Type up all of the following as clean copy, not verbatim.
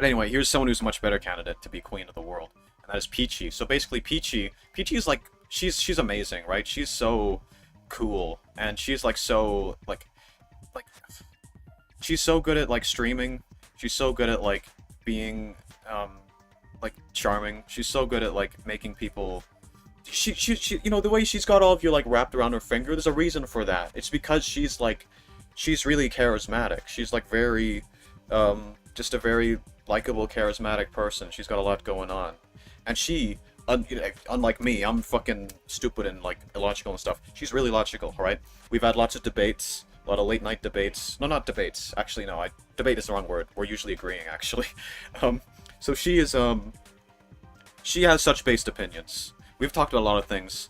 But anyway, here's someone who's a much better candidate to be queen of the world, and that is Peachy. So basically, Peachy is like she's amazing, right? She's so cool, and she's like so like she's so good at like streaming. She's so good at like being like charming. She's so good at like making people. She you know the way she's got all of you like wrapped around her finger. There's a reason for that. It's because she's really charismatic. She's like very just a very likable, charismatic person. She's got a lot going on, and unlike me, I'm fucking stupid and like illogical and stuff. She's really logical, all right? We've had lots of debates, a lot of late night debates. No, not debates. Actually, no. Debate is the wrong word. We're usually agreeing, actually. So she has such based opinions. We've talked about a lot of things.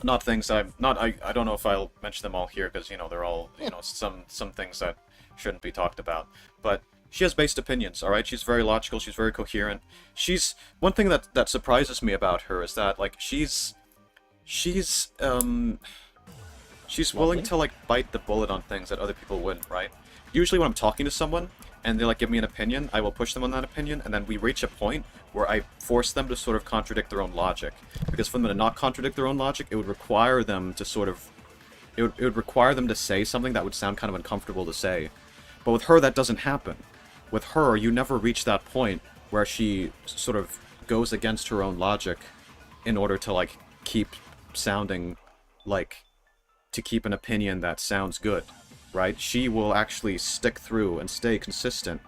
Not things I don't know if I'll mention them all here because they're all some things that shouldn't be talked about. But she has based opinions, all right? She's very logical, she's very coherent. She's one thing that surprises me about her is that like she's willing to like bite the bullet on things that other people wouldn't, right? Usually when I'm talking to someone and they like give me an opinion, I will push them on that opinion, and then we reach a point where I force them to sort of contradict their own logic. Because for them to not contradict their own logic, it would require them to sort of it would require them to say something that would sound kind of uncomfortable to say. But with her, that doesn't happen. With her, you never reach that point where she sort of goes against her own logic in order to, like, keep sounding like... to keep an opinion that sounds good, right? She will actually stick through and stay consistent.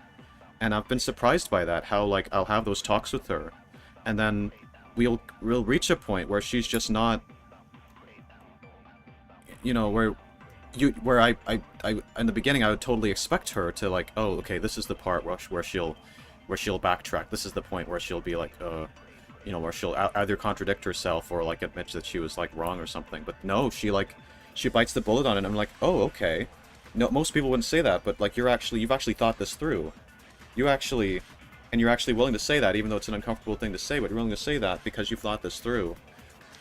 And I've been surprised by that, how, like, I'll have those talks with her, and then we'll reach a point where she's just not... where I in the beginning I would totally expect her to like, oh, okay, this is the part where she'll backtrack. This is the point where she'll be like, where she'll either contradict herself or like admit that she was like wrong or something. But no, she bites the bullet on it. And I'm like, oh, okay. No, most people wouldn't say that, but like you've actually thought this through. You're actually willing to say that, even though it's an uncomfortable thing to say. But you're willing to say that because you've thought this through,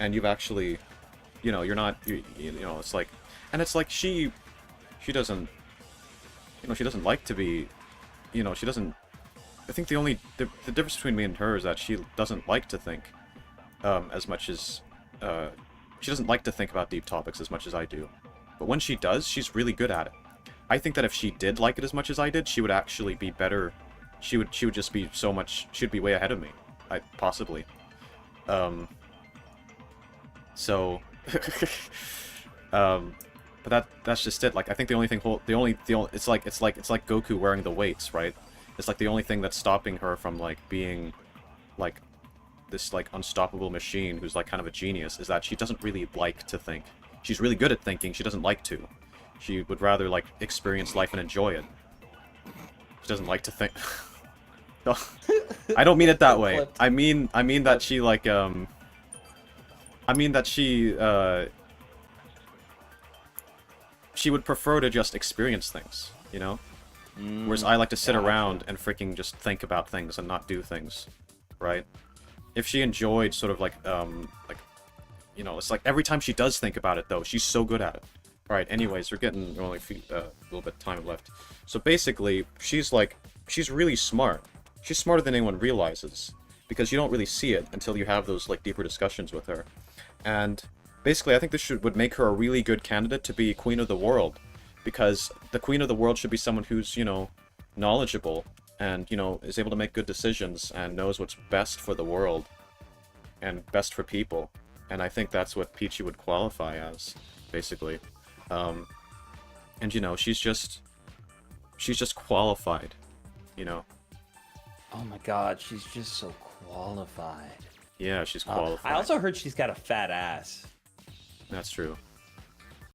and you've actually, you're not, it's like. And it's like she doesn't, she doesn't like to be, she doesn't, I think the difference between me and her is that she doesn't like to think, as much as, she doesn't like to think about deep topics as much as I do. But when she does, she's really good at it. I think that if she did like it as much as I did, she would actually be better, she would just be she'd be way ahead of me, possibly. So, but that's just it. Like I think the only thing it's like Goku wearing the weights, right? It's like the only thing that's stopping her from like being like this like unstoppable machine who's like kind of a genius is that she doesn't really like to think. She's really good at thinking, she doesn't like to. She would rather like experience life and enjoy it. She doesn't like to think. I don't mean it that way. I mean that she like she would prefer to just experience things, Whereas I like to sit around and freaking just think about things and not do things, right? If she enjoyed sort of like, it's like every time she does think about it, though, she's so good at it. Alright, anyways, we're getting only a little bit of time left. So basically, she's really smart. She's smarter than anyone realizes, because you don't really see it until you have those, like, deeper discussions with her. And... basically, I think this would make her a really good candidate to be Queen of the World, because the Queen of the World should be someone who's, knowledgeable, and, is able to make good decisions, and knows what's best for the world, and best for people. And I think that's what Peachy would qualify as, basically. And, she's just qualified, Oh my god, she's just so qualified. Yeah, she's qualified. I also heard she's got a fat ass. That's true.